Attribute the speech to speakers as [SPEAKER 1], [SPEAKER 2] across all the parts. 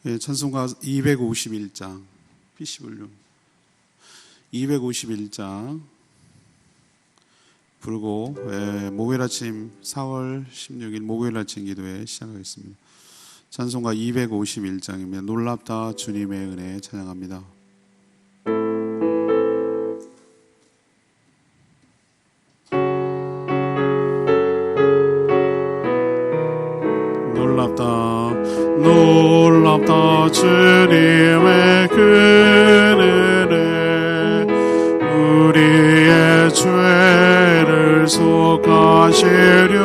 [SPEAKER 1] 찬송가 251장 PC블룸 251장 부르고 목요일 아침 4월 16일 목요일 아침 기도회 시작하겠습니다. 찬송가 251장입니다. 놀랍다 주님의 은혜 찬양합니다. 놀랍다 주님의 은혜 우리의 죄를 속하시려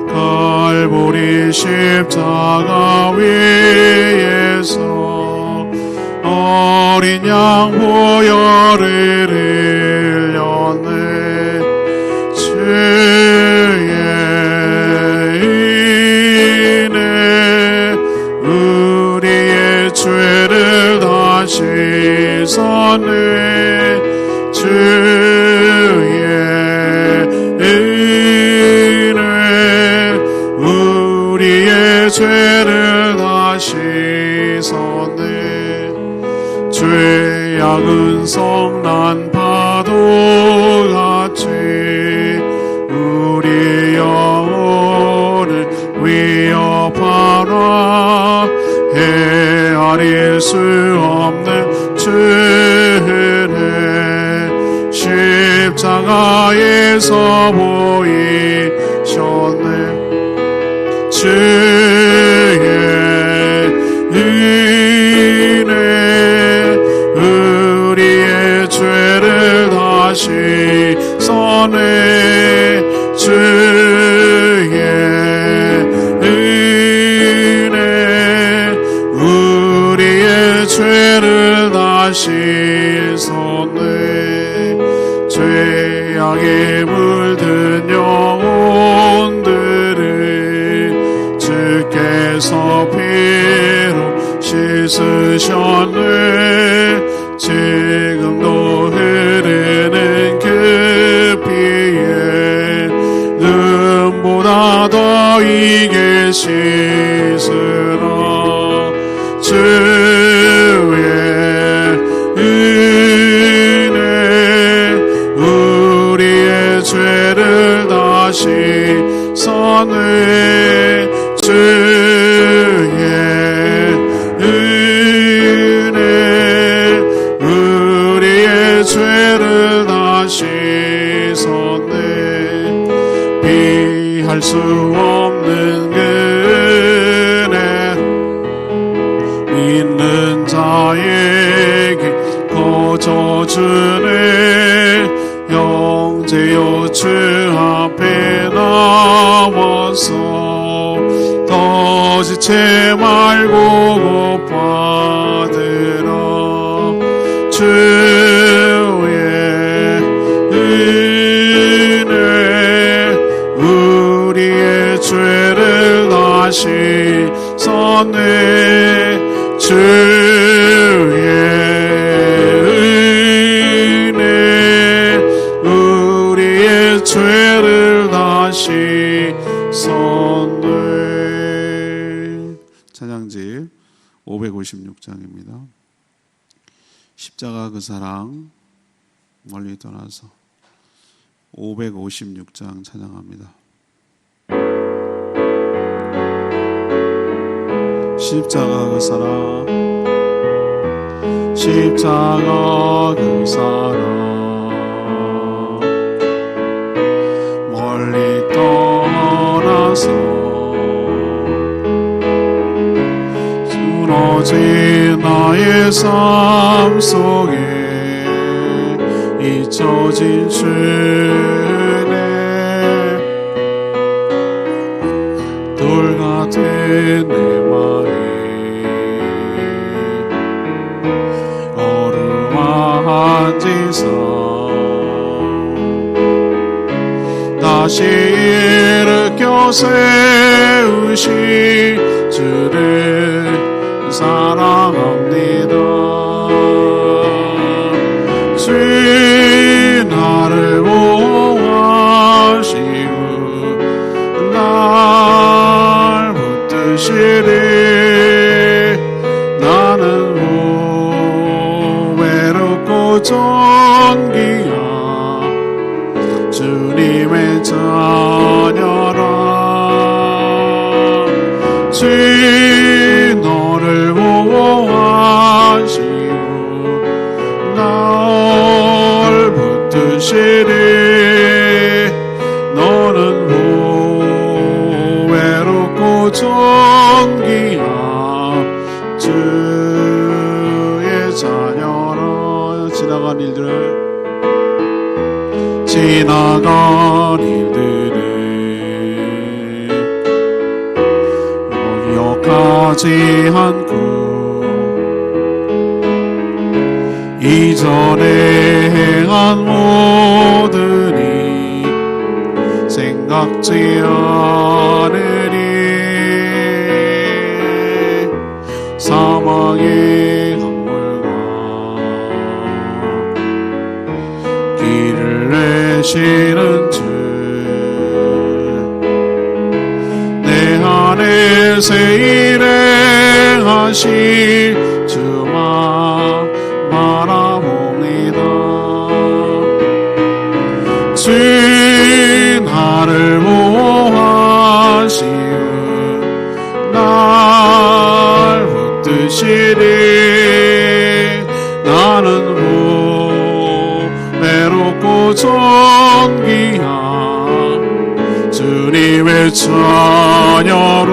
[SPEAKER 1] 갈보리 십자가 위에서 어린 양 보혈을 흘렸네. 주의 죄를 다시 씻었네. 주의 은혜 우리의 죄를 다시 씻었네. 죄악은 성난 파도같이 우리 영혼을 위협하나 헤아릴 수 없는 주의 십자가에서 보이셨네. 주의 은혜 우리의 죄를 다시 써내. 주의 죄를 다시 씻었네. 죄악에 물든 영혼들을 주께서 피로 씻으셨네. 지금도 흐르는 그 피에 눈보다 더 이게 씻으라. 주의 은혜 우리의 죄를 다시 써내. 주의 은혜 우리의 죄를 다시 써내. 비할 수 없는 있는 자에게 거저주네. 영제여 주 앞에 나와서 더 지체 말고 곧 받으라. 주의 은혜 우리의 죄를 다시 써내. 주의 은혜 우리의 죄를 다시 썼네. 찬양집 556장입니다. 십자가 그 사랑 멀리 떠나서 556장 찬양합니다. 십자가 그 사랑 십자가 그 사랑 멀리 떠나서 무너진 나의 삶 속에 잊혀진 주네. 돌 같은 내 마음 앉으사 다시 일으켜 세우신 주를 사랑합니다. 주의 나를 보호하시고 날 붙드시리. 주님의 자녀라. 주의 너를 보호하시고 날 붙드시리. 너는 보배롭고 존귀한 주의 자녀라. 지나간 일들을 기억하지 않고 이전에 행한 모든 일 생각지 않으리. 사망의 강물과 길을 내시는 주 내 안에 새 일행하실 주만 바라봅니다. 주 나를 보호하시고 날 붙드시리. 나는 보배롭고 존귀한 주님의 자녀라.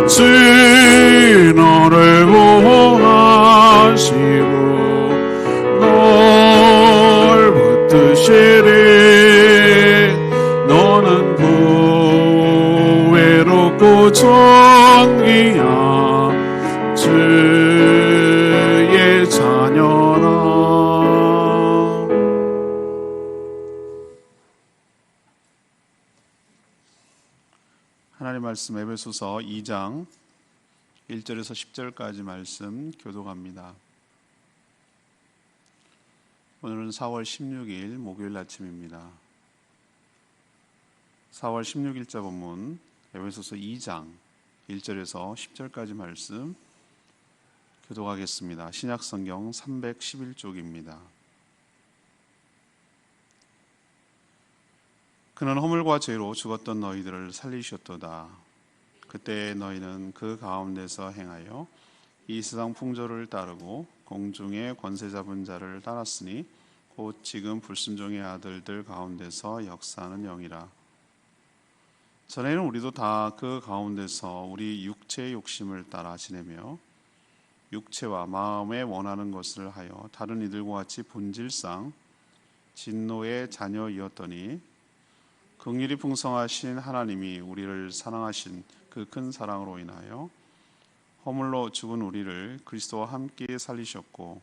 [SPEAKER 1] 주 너를 보호하시고 널 붙드시리. 너는 보배롭고 존귀한 주의 자녀라. 하나님 말씀 에베소서 2장 1절에서 10절까지 말씀 교독합니다. 오늘은 4월 16일 목요일 아침입니다. 4월 16일자 본문 에베소서 2장 1절에서 10절까지 말씀 교독하겠습니다. 신약성경 311쪽입니다. 그는 허물과 죄로 죽었던 너희들을 살리셨도다. 그때 너희는 그 가운데서 행하여 이 세상 풍조를 따르고 공중의 권세 잡은 자를 따랐으니 곧 지금 불순종의 아들들 가운데서 역사하는 영이라. 전에는 우리도 다 그 가운데서 우리 육체의 욕심을 따라 지내며 육체와 마음에 원하는 것을 하여 다른 이들과 같이 본질상 진노의 자녀이었더니 긍휼이 풍성하신 하나님이 우리를 사랑하신 그 큰 사랑으로 인하여 허물로 죽은 우리를 그리스도와 함께 살리셨고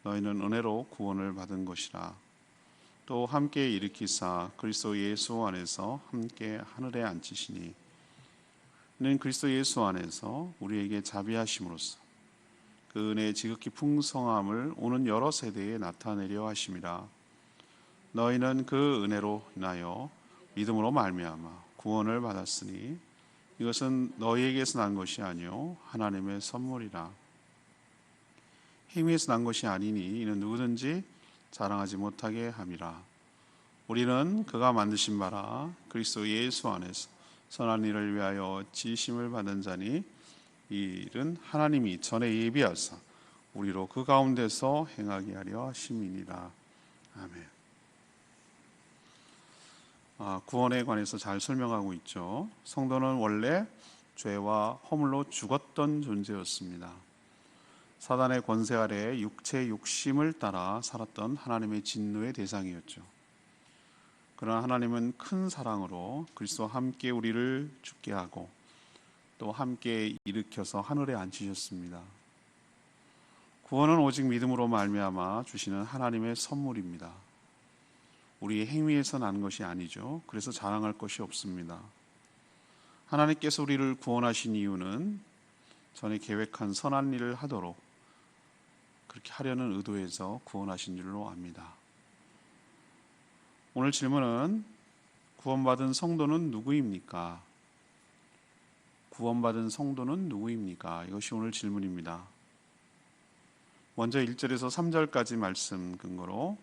[SPEAKER 1] 너희는 은혜로 구원을 받은 것이라. 또 함께 일으키사 그리스도 예수 안에서 함께 하늘에 앉히시니 이는 그리스도 예수 안에서 우리에게 자비하심으로써 그 은혜의 지극히 풍성함을 오는 여러 세대에 나타내려 하심이라. 너희는 그 은혜로 인하여 믿음으로 말미암아 구원을 받았으니 이것은 너희에게서 난 것이 아니요 하나님의 선물이라. 행위에서 난 것이 아니니 이는 누구든지 자랑하지 못하게 함이라. 우리는 그가 만드신 바라 그리스도 예수 안에서 선한 일을 위하여 지심을 받은 자니 이 일은 하나님이 전에 예비하사 우리로 그 가운데서 행하게 하려 하심이니라. 아멘. 구원에 관해서 잘 설명하고 있죠. 성도는 원래 죄와 허물로 죽었던 존재였습니다. 사단의 권세 아래 육체의 욕심을 따라 살았던 하나님의 진노의 대상이었죠. 그러나 하나님은 큰 사랑으로 그리스도와 함께 우리를 죽게 하고 또 함께 일으켜서 하늘에 앉히셨습니다. 구원은 오직 믿음으로 말미암아 주시는 하나님의 선물입니다. 우리의 행위에서 난 것이 아니죠. 그래서 자랑할 것이 없습니다. 하나님께서 우리를 구원하신 이유는 전에 계획한 선한 일을 하도록 그렇게 하려는 의도에서 구원하신 줄로 압니다. 오늘 질문은 구원받은 성도는 누구입니까? 구원받은 성도는 누구입니까? 이것이 오늘 질문입니다. 먼저 1절에서 3절까지 말씀 근거로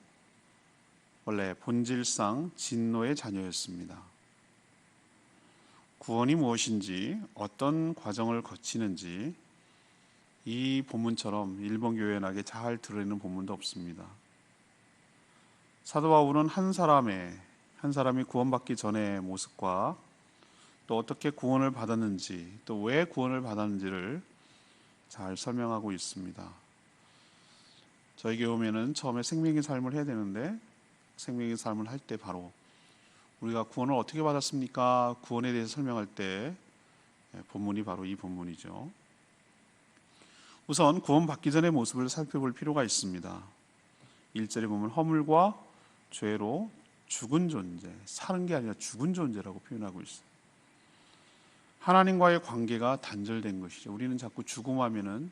[SPEAKER 1] 원래 본질상 진노의 자녀였습니다. 구원이 무엇인지, 어떤 과정을 거치는지 이 본문처럼 일본 교회에게 잘 드러내는 본문도 없습니다. 사도 바울은 한 사람이 구원받기 전의 모습과 또 어떻게 구원을 받았는지, 또 왜 구원을 받았는지를 잘 설명하고 있습니다. 저희 교회 오면은 처음에 생명의 삶을 해야 되는데, 생명의 삶을 할 때 바로 우리가 구원을 어떻게 받았습니까? 구원에 대해서 설명할 때 본문이 바로 이 본문이죠. 우선 구원받기 전의 모습을 살펴볼 필요가 있습니다. 1절에 보면 허물과 죄로 죽은 존재, 사는 게 아니라 죽은 존재라고 표현하고 있어요. 하나님과의 관계가 단절된 것이죠. 우리는 자꾸 죽음하면은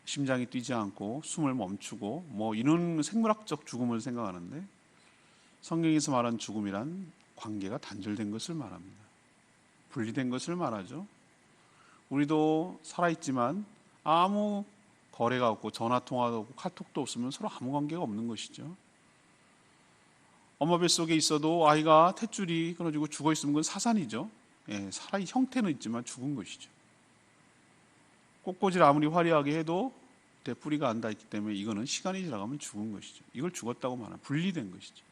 [SPEAKER 1] 심장이 뛰지 않고 숨을 멈추고 이런 생물학적 죽음을 생각하는데, 성경에서 말한 죽음이란 관계가 단절된 것을 말합니다. 분리된 것을 말하죠. 우리도 살아있지만 아무 거래가 없고 전화통화도 없고 카톡도 없으면 서로 아무 관계가 없는 것이죠. 엄마 뱃속에 있어도 아이가 탯줄이 끊어지고 죽어있으면 그건 사산이죠. 살아있는 형태는 있지만 죽은 것이죠. 꽃꽂이를 아무리 화려하게 해도 뿌리가 안 닿았기 때문에 이거는 시간이 지나가면 죽은 것이죠. 이걸 죽었다고 말하면 분리된 것이죠.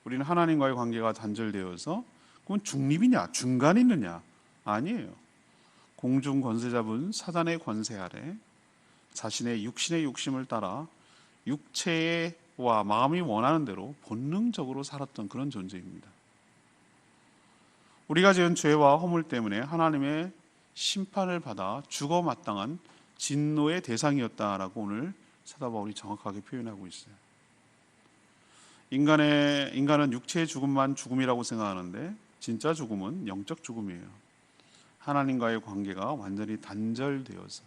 [SPEAKER 1] 우리는 하나님과의 관계가 단절되어서 그건 중립이냐 중간에 있느냐? 아니에요. 공중 권세 잡은 사단의 권세 아래 자신의 육신의 욕심을 따라 육체와 마음이 원하는 대로 본능적으로 살았던 그런 존재입니다. 우리가 지은 죄와 허물 때문에 하나님의 심판을 받아 죽어 마땅한 진노의 대상이었다라고 오늘 사도 바울이 정확하게 표현하고 있어요. 인간은 육체의 죽음만 죽음이라고 생각하는데 진짜 죽음은 영적 죽음이에요. 하나님과의 관계가 완전히 단절되어서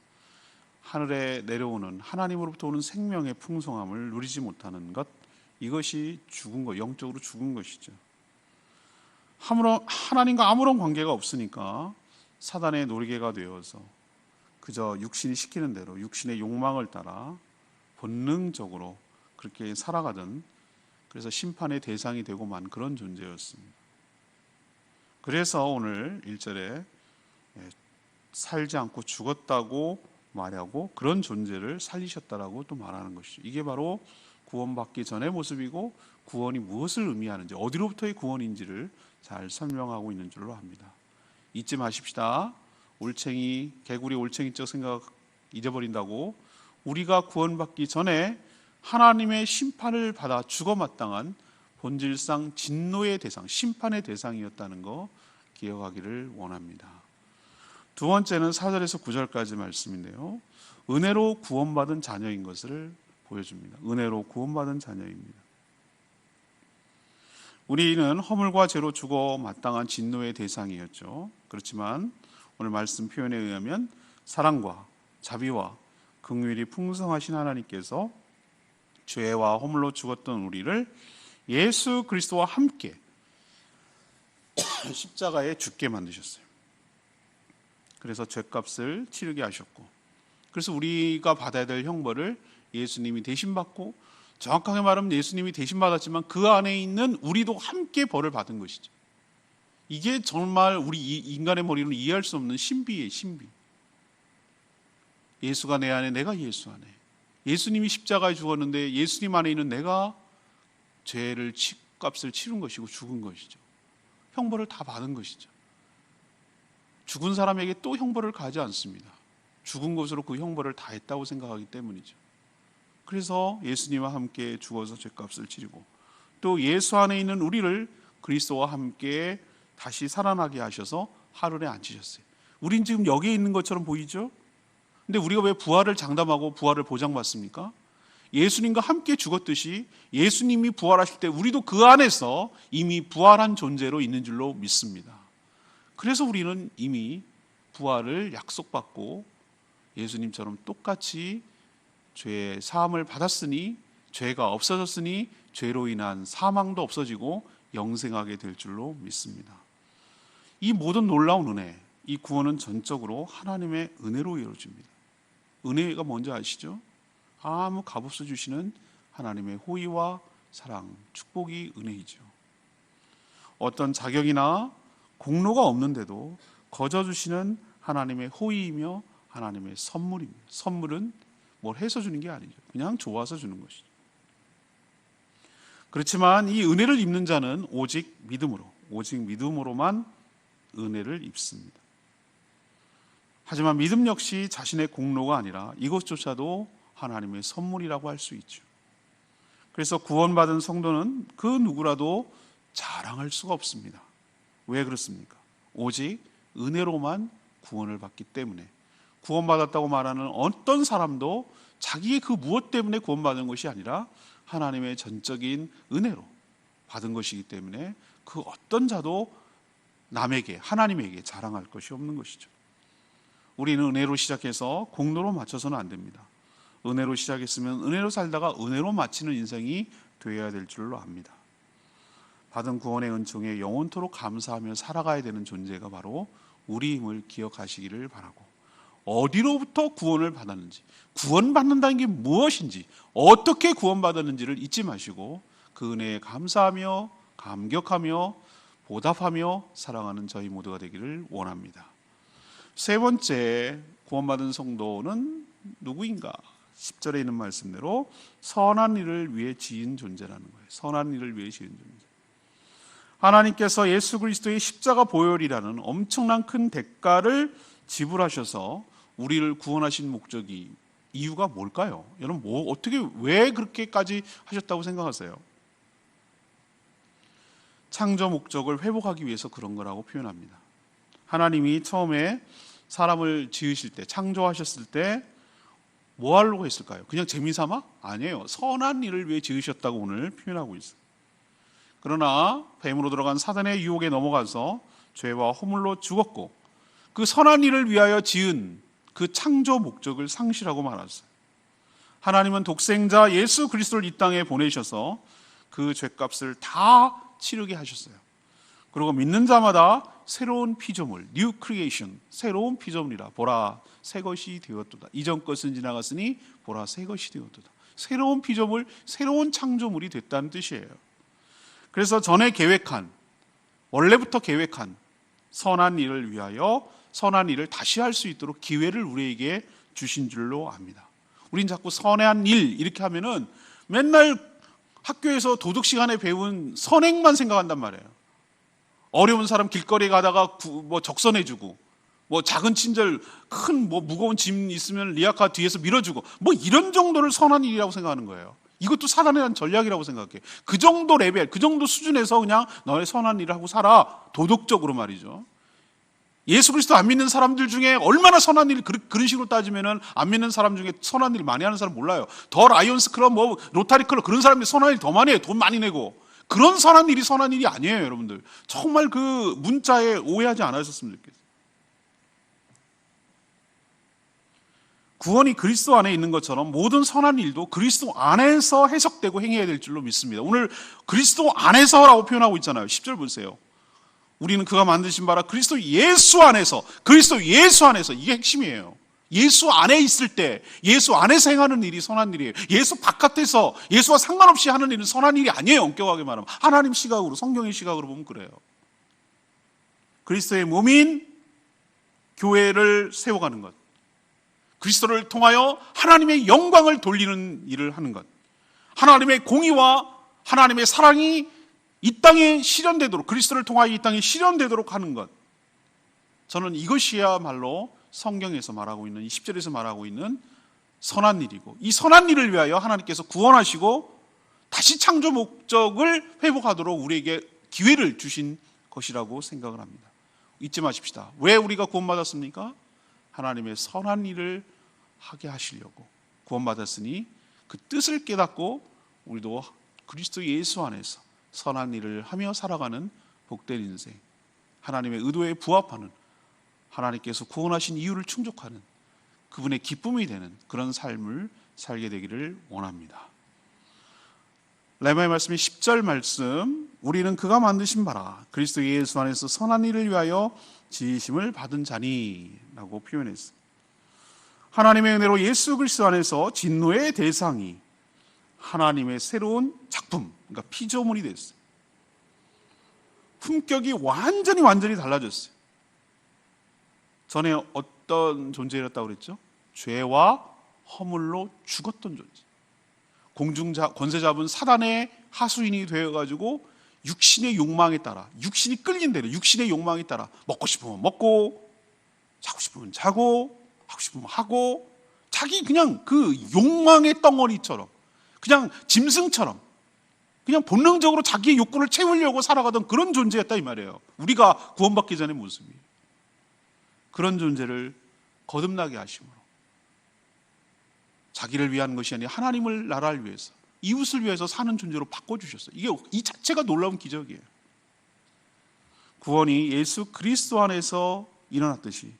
[SPEAKER 1] 하늘에 내려오는 하나님으로부터 오는 생명의 풍성함을 누리지 못하는 것, 이것이 죽은 것, 영적으로 죽은 것이죠. 하나님과 아무런 관계가 없으니까 사단의 노리개가 되어서 그저 육신이 시키는 대로 육신의 욕망을 따라 본능적으로 그렇게 살아가던, 그래서 심판의 대상이 되고만 그런 존재였습니다. 그래서 오늘 1절에 살지 않고 죽었다고 말하고 그런 존재를 살리셨다라고 또 말하는 것이죠. 이게 바로 구원받기 전의 모습이고 구원이 무엇을 의미하는지, 어디로부터의 구원인지를 잘 설명하고 있는 줄로 압니다. 잊지 마십시다. 개구리 올챙이적 생각 잊어버린다고 우리가 구원받기 전에 하나님의 심판을 받아 죽어 마땅한 본질상 진노의 대상, 심판의 대상이었다는 거 기억하기를 원합니다. 두 번째는 4절에서 9절까지 말씀인데요, 은혜로 구원받은 자녀인 것을 보여줍니다. 은혜로 구원받은 자녀입니다. 우리는 허물과 죄로 죽어 마땅한 진노의 대상이었죠. 그렇지만 오늘 말씀 표현에 의하면 사랑과 자비와 긍휼이 풍성하신 하나님께서 죄와 허물로 죽었던 우리를 예수 그리스도와 함께 십자가에 죽게 만드셨어요. 그래서 죄값을 치르게 하셨고, 그래서 우리가 받아야 될 형벌을 예수님이 대신 받고, 정확하게 말하면 예수님이 대신 받았지만 그 안에 있는 우리도 함께 벌을 받은 것이죠. 이게 정말 우리 인간의 머리로는 이해할 수 없는 신비예요, 신비. 예수가 내 안에, 내가 예수 안에. 예수님이 십자가에 죽었는데 예수님 안에 있는 내가 죄를 값을 치른 것이고 죽은 것이죠. 형벌을 다 받은 것이죠. 죽은 사람에게 또 형벌을 가하지 않습니다. 죽은 것으로 그 형벌을 다 했다고 생각하기 때문이죠. 그래서 예수님과 함께 죽어서 죄값을 치르고, 또 예수 안에 있는 우리를 그리스도와 함께 다시 살아나게 하셔서 하늘에 앉히셨어요. 우린 지금 여기에 있는 것처럼 보이죠? 근데 우리가 왜 부활을 장담하고 부활을 보장받습니까? 예수님과 함께 죽었듯이 예수님이 부활하실 때 우리도 그 안에서 이미 부활한 존재로 있는 줄로 믿습니다. 그래서 우리는 이미 부활을 약속받고 예수님처럼 똑같이 죄의 사함을 받았으니, 죄가 없어졌으니 죄로 인한 사망도 없어지고 영생하게 될 줄로 믿습니다. 이 모든 놀라운 은혜, 이 구원은 전적으로 하나님의 은혜로 이루어집니다. 은혜가 뭔지 아시죠? 아무 값없이 주시는 하나님의 호의와 사랑, 축복이 은혜이죠. 어떤 자격이나 공로가 없는데도 거저 주시는 하나님의 호의이며 하나님의 선물입니다. 선물은 뭘 해서 주는 게 아니죠. 그냥 좋아서 주는 것이죠. 그렇지만 이 은혜를 입는 자는 오직 믿음으로만 은혜를 입습니다. 하지만 믿음 역시 자신의 공로가 아니라 이것조차도 하나님의 선물이라고 할 수 있죠. 그래서 구원받은 성도는 그 누구라도 자랑할 수가 없습니다. 왜 그렇습니까? 오직 은혜로만 구원을 받기 때문에, 구원받았다고 말하는 어떤 사람도 자기의 그 무엇 때문에 구원받은 것이 아니라 하나님의 전적인 은혜로 받은 것이기 때문에 그 어떤 자도 남에게, 하나님에게 자랑할 것이 없는 것이죠. 우리는 은혜로 시작해서 공로로 맞춰서는 안 됩니다. 은혜로 시작했으면 은혜로 살다가 은혜로 마치는 인생이 되어야 될 줄로 압니다. 받은 구원의 은총에 영원토록 감사하며 살아가야 되는 존재가 바로 우리임을 기억하시기를 바라고, 어디로부터 구원을 받았는지, 구원받는다는 게 무엇인지, 어떻게 구원받았는지를 잊지 마시고 그 은혜에 감사하며 감격하며 보답하며 살아가는 저희 모두가 되기를 원합니다. 세 번째, 구원받은 성도는 누구인가? 10절에 있는 말씀대로 선한 일을 위해 지은 존재라는 거예요. 선한 일을 위해 지은 존재. 하나님께서 예수 그리스도의 십자가 보혈이라는 엄청난 큰 대가를 지불하셔서 우리를 구원하신 목적이, 이유가 뭘까요? 여러분, 어떻게, 왜 그렇게까지 하셨다고 생각하세요? 창조 목적을 회복하기 위해서 그런 거라고 표현합니다. 하나님이 처음에 사람을 지으실 때, 창조하셨을 때 뭐 하려고 했을까요? 그냥 재미삼아? 아니에요. 선한 일을 위해 지으셨다고 오늘 표현하고 있어요. 그러나 뱀으로 들어간 사단의 유혹에 넘어가서 죄와 허물로 죽었고, 그 선한 일을 위하여 지은 그 창조 목적을 상실하고 말았어요. 하나님은 독생자 예수 그리스도를 이 땅에 보내셔서 그 죄값을 다 치르게 하셨어요. 그리고 믿는 자마다 새로운 피조물, 뉴 크리에이션, 새로운 피조물이라. 보라, 새 것이 되었도다. 이전 것은 지나갔으니 보라, 새 것이 되었도다. 새로운 피조물, 새로운 창조물이 됐다는 뜻이에요. 그래서 전에 계획한, 원래부터 계획한 선한 일을 위하여 선한 일을 다시 할 수 있도록 기회를 우리에게 주신 줄로 압니다. 우린 자꾸 선한 일 이렇게 하면은 맨날 학교에서 도덕 시간에 배운 선행만 생각한단 말이에요. 어려운 사람 길거리에 가다가 적선해주고, 작은 친절, 큰 무거운 짐 있으면 리아카 뒤에서 밀어주고, 이런 정도를 선한 일이라고 생각하는 거예요. 이것도 사단에 대한 전략이라고 생각해. 그 정도 레벨, 그 정도 수준에서 그냥 너의 선한 일을 하고 살아. 도덕적으로 말이죠. 예수 그리스도 안 믿는 사람들 중에 얼마나 선한 일, 그런 식으로 따지면은 안 믿는 사람 중에 선한 일 많이 하는 사람 몰라요. 더 라이온스 클럽, 로타리 클럽, 그런 사람들이 선한 일 더 많이 해요. 돈 많이 내고. 그런 선한 일이 선한 일이 아니에요, 여러분들. 정말 그 문자에 오해하지 않으셨으면 좋겠어요. 구원이 그리스도 안에 있는 것처럼 모든 선한 일도 그리스도 안에서 해석되고 행해야 될 줄로 믿습니다. 오늘 그리스도 안에서라고 표현하고 있잖아요. 10절 보세요. 우리는 그가 만드신 바라 그리스도 예수 안에서, 그리스도 예수 안에서, 이게 핵심이에요. 예수 안에 있을 때, 예수 안에서 행하는 일이 선한 일이에요. 예수 바깥에서, 예수와 상관없이 하는 일은 선한 일이 아니에요. 엄격하게 말하면. 하나님 시각으로, 성경의 시각으로 보면 그래요. 그리스도의 몸인 교회를 세워가는 것, 그리스도를 통하여 하나님의 영광을 돌리는 일을 하는 것, 하나님의 공의와 하나님의 사랑이 이 땅에 실현되도록, 그리스도를 통하여 이 땅에 실현되도록 하는 것, 저는 이것이야말로 성경에서 말하고 있는, 이 10절에서 말하고 있는 선한 일이고, 이 선한 일을 위하여 하나님께서 구원하시고 다시 창조 목적을 회복하도록 우리에게 기회를 주신 것이라고 생각을 합니다. 잊지 마십시다. 왜 우리가 구원받았습니까? 하나님의 선한 일을 하게 하시려고 구원받았으니 그 뜻을 깨닫고 우리도 그리스도 예수 안에서 선한 일을 하며 살아가는 복된 인생, 하나님의 의도에 부합하는, 하나님께서 구원하신 이유를 충족하는, 그분의 기쁨이 되는 그런 삶을 살게 되기를 원합니다. 레마의 말씀이 10절 말씀, 우리는 그가 만드신 바라 그리스도 예수 안에서 선한 일을 위하여 지으심을 받은 자니 라고 표현했어요. 하나님의 은혜로 예수 그리스도 안에서 진노의 대상이 하나님의 새로운 작품, 그러니까 피조물이 됐어요. 품격이 완전히 달라졌어요. 전에 어떤 존재였다고 그랬죠? 죄와 허물로 죽었던 존재. 공중자 권세 잡은 사단의 하수인이 되어가지고 육신의 욕망에 따라, 육신이 끌린 대로 육신의 욕망에 따라 먹고 싶으면 먹고, 자고 싶으면 자고, 하고 싶으면 하고, 자기 그냥 그 욕망의 덩어리처럼, 그냥 짐승처럼 그냥 본능적으로 자기의 욕구를 채우려고 살아가던 그런 존재였다 이 말이에요. 우리가 구원받기 전의 모습이. 그런 존재를 거듭나게 하심으로 자기를 위한 것이 아니라 하나님을, 나라를 위해서, 이웃을 위해서 사는 존재로 바꿔주셨어요. 이게 이 자체가 놀라운 기적이에요. 구원이 예수 그리스도 안에서 일어났듯이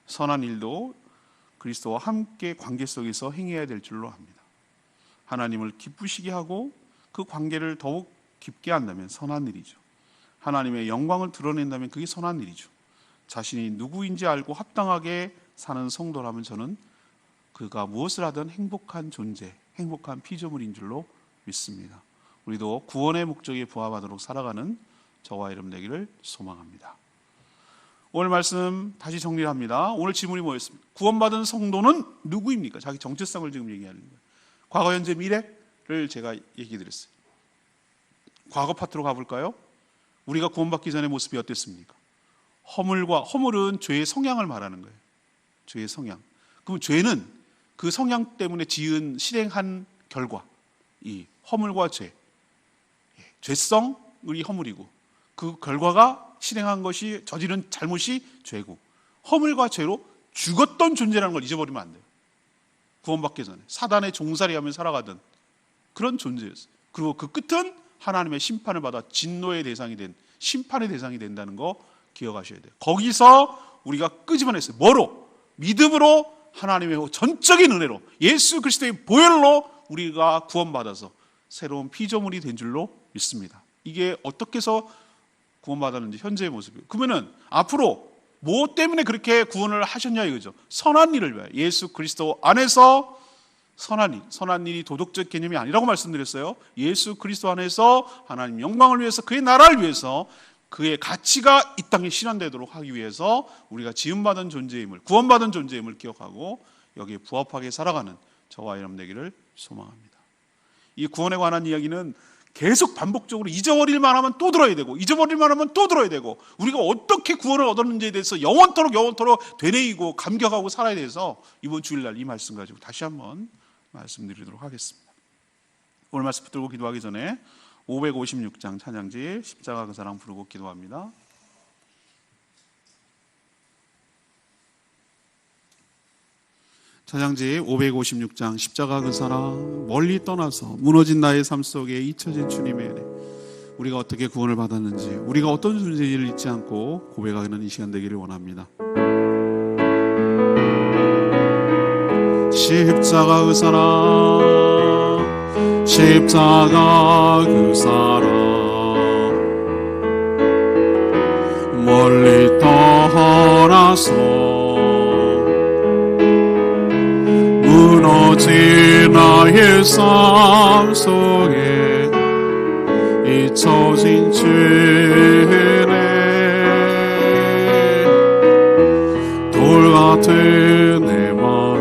[SPEAKER 1] 선한 일도 그리스도와 함께 관계 속에서 행해야 될 줄로 합니다. 하나님을 기쁘시게 하고 그 관계를 더욱 깊게 한다면 선한 일이죠. 하나님의 영광을 드러낸다면 그게 선한 일이죠. 자신이 누구인지 알고 합당하게 사는 성도라면 저는 그가 무엇을 하든 행복한 존재, 행복한 피조물인 줄로 믿습니다. 우리도 구원의 목적에 부합하도록 살아가는 저와 여러분 되기를 소망합니다. 오늘 말씀 다시 정리를 합니다. 오늘 질문이 뭐였습니까? 구원받은 성도는 누구입니까? 자기 정체성을 지금 얘기하는 거예요. 과거, 현재, 미래를 제가 얘기 드렸어요. 과거 파트로 가볼까요? 우리가 구원받기 전의 모습이 어땠습니까? 허물은 죄의 성향을 말하는 거예요. 죄의 성향. 그럼 죄는 그 성향 때문에 실행한 결과, 이 허물과 죄, 죄성이 허물이고 그 결과가 실행한 것이, 저지른 잘못이 죄고, 허물과 죄로 죽었던 존재라는 걸 잊어버리면 안 돼요. 구원받기 전에 사단의 종살이하며 살아가던 그런 존재였어요. 그리고 그 끝은 하나님의 심판을 받아 진노의 대상이 된, 심판의 대상이 된다는 거 기억하셔야 돼요. 거기서 우리가 끄집어냈어요. 뭐로? 믿음으로, 하나님의 전적인 은혜로, 예수 그리스도의 보혈로 우리가 구원받아서 새로운 피조물이 된 줄로 믿습니다. 이게 어떻게 해서 구원받았는지 현재의 모습이에요. 그러면은 앞으로 뭐 때문에 그렇게 구원을 하셨냐 이거죠. 선한 일을 위하여, 예수 그리스도 안에서 선한 일이 도덕적 개념이 아니라고 말씀드렸어요. 예수 그리스도 안에서 하나님 영광을 위해서, 그의 나라를 위해서, 그의 가치가 이 땅에 실현되도록 하기 위해서 우리가 지음받은 존재임을, 구원받은 존재임을 기억하고 여기에 부합하게 살아가는 저와 여러분 되기를 소망합니다. 이 구원에 관한 이야기는 계속 반복적으로 잊어버릴만 하면 또 들어야 되고, 잊어버릴만 하면 또 들어야 되고, 우리가 어떻게 구원을 얻었는지에 대해서 영원토록 되뇌이고 감격하고 살아야 돼서 이번 주일날 이 말씀 가지고 다시 한번 말씀드리도록 하겠습니다. 오늘 말씀 붙들고 기도하기 전에 556장 찬양지 십자가 그 사랑 부르고 기도합니다. 찬양지 556장 십자가 그 사랑, 멀리 떠나서 무너진 나의 삶 속에 잊혀진 주님의 은혜, 우리가 어떻게 구원을 받았는지, 우리가 어떤 존재인지를 잊지 않고 고백하는 이 시간 되기를 원합니다. 십자가 그 사랑, 십자가 그 사랑, 멀리 떠나서 무너진 나의 삶 속에 잊혀진 죄네, 돌 같은 내 마음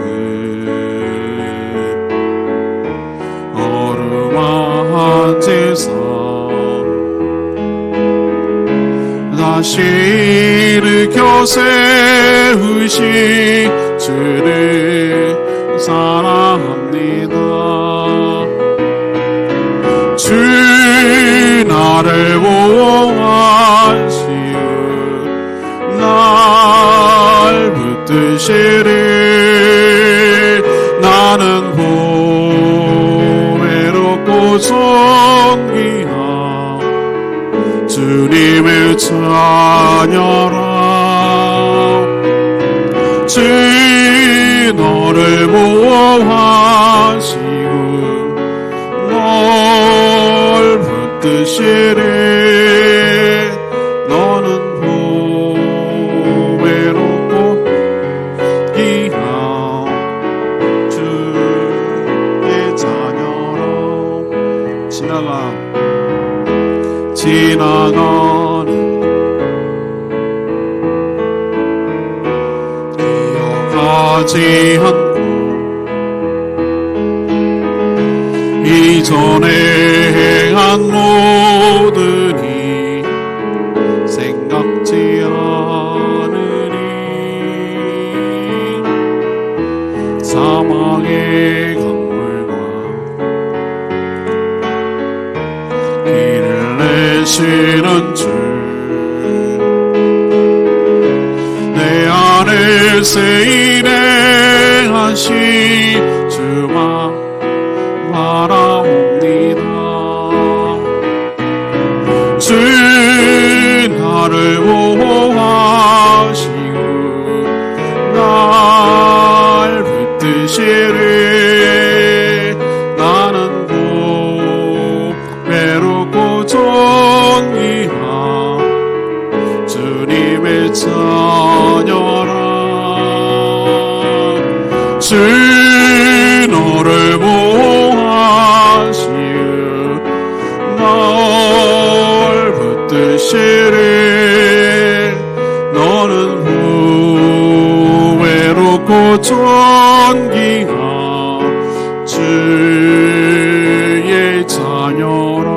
[SPEAKER 1] 어루만한 제사 다시 일으켜 세우신 주를 사랑합니다. 주 나를 보호하시오, 날 붙드시리. 나는 보배롭고 존귀한 주님의 자녀라. 주 너를 보호하시고 널 붙드시리. 너는 보배롭고 귀한 지나가는 기억하지 않고 이전에 행한 모든 일 생각지 않으니 사망의 강물과 길을 내시는 주 내 안에 새 일행하신 주만 바라옵니다. 주 나를 보호하시고 날 붙드시리 나는 외롭고 존귀한 주님의 자녀라. 주 너를 보호하시오 널 붙드시리 너는 외롭고 존귀한 주의 자녀라.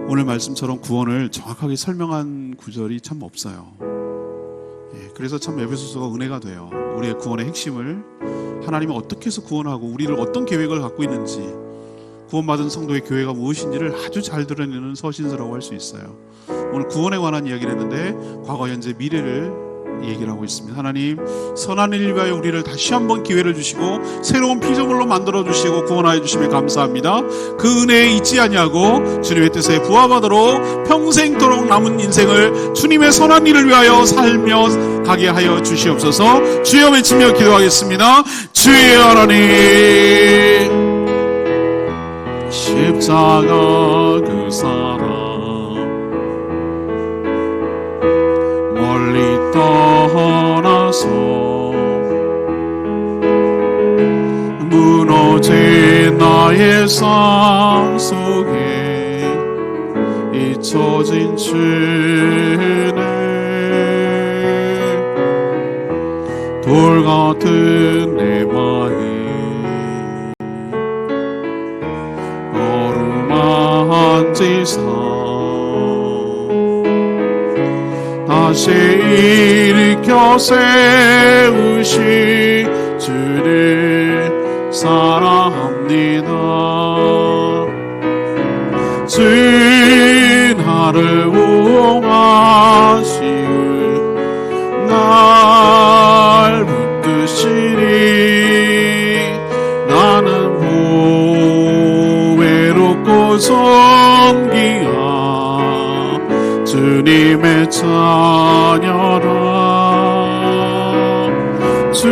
[SPEAKER 1] 오늘 말씀처럼 구원을 정확하게 설명한 구절이 참 없어요. 그래서 참 에베소서가 은혜가 돼요. 우리의 구원의 핵심을 하나님이 어떻게 해서 구원하고 우리를 어떤 계획을 갖고 있는지, 구원받은 성도의 교회가 무엇인지를 아주 잘 드러내는 서신서라고 할 수 있어요. 오늘 구원에 관한 이야기를 했는데 과거, 현재, 미래를 얘기를 하고 있습니다. 하나님 선한 일을 위하여 우리를 다시 한번 기회를 주시고 새로운 피조물로 만들어 주시고 구원하여 주심에 감사합니다. 그 은혜에 잊지 아니하고 주님의 뜻에 부합하도록 평생토록 남은 인생을 주님의 선한 일을 위하여 살며 가게 하여 주시옵소서. 주여 외치며 기도하겠습니다. 주의 하나님, 십자가 그 사랑 멀리 떠나서 무너진 나의 삶 속에 잊혀진 주네 돌 같은 내 마음 어루만지사 다시 일으켜 세우시 주를 사랑합니다. 주 나를 보호하시고 날 붙드시니 나는 외롭고 존귀한 주님의 자녀라. 주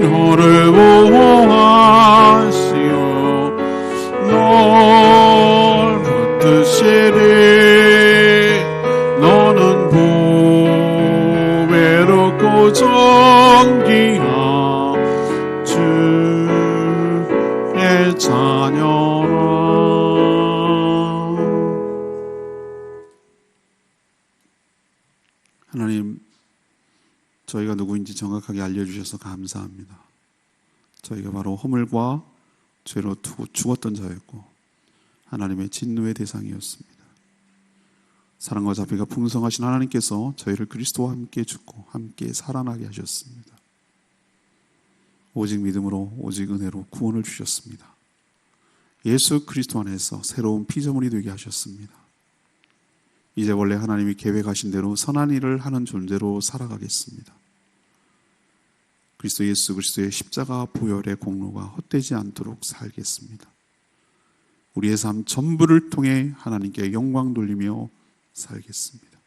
[SPEAKER 1] 너를 보호하시오 널 붙드시리 너는 외롭고 존귀한 주의 자녀라. 하나님, 저희가 누구인지 정확하게 알려주셔서 감사합니다. 저희가 바로 허물과 죄로 죽었던 자였고 하나님의 진노의 대상이었습니다. 사랑과 자비가 풍성하신 하나님께서 저희를 그리스도와 함께 죽고 함께 살아나게 하셨습니다. 오직 믿음으로 오직 은혜로 구원을 주셨습니다. 예수 그리스도 안에서 새로운 피조물이 되게 하셨습니다. 이제 원래 하나님이 계획하신 대로 선한 일을 하는 존재로 살아가겠습니다. 그리스도 예수 그리스도의 십자가 보혈의 공로가 헛되지 않도록 살겠습니다. 우리의 삶 전부를 통해 하나님께 영광 돌리며 살겠습니다.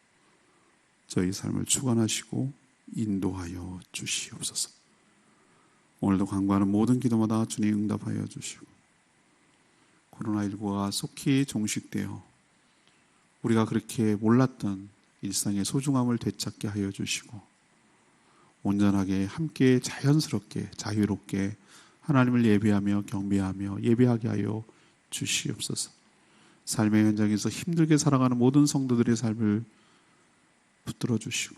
[SPEAKER 1] 저희 삶을 주관하시고 인도하여 주시옵소서. 오늘도 간구하는 모든 기도마다 주님 응답하여 주시고 코로나19가 속히 종식되어 우리가 그렇게 몰랐던 일상의 소중함을 되찾게 하여 주시고 온전하게 함께 자연스럽게 자유롭게 하나님을 예배하며 경배하며 예배하게 하여 주시옵소서. 삶의 현장에서 힘들게 살아가는 모든 성도들의 삶을 붙들어 주시고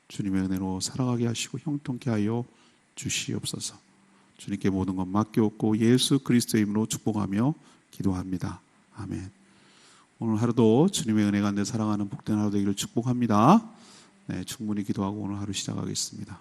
[SPEAKER 1] 주님의 은혜로 살아가게 하시고 형통케 하여 주시옵소서. 주님께 모든 것 맡겨놓고 예수 그리스도의 이름으로 축복하며 기도합니다. 아멘. 오늘 하루도 주님의 은혜 가운데 살아가는 복된 하루 되기를 축복합니다. 네, 충분히 기도하고 오늘 하루 시작하겠습니다.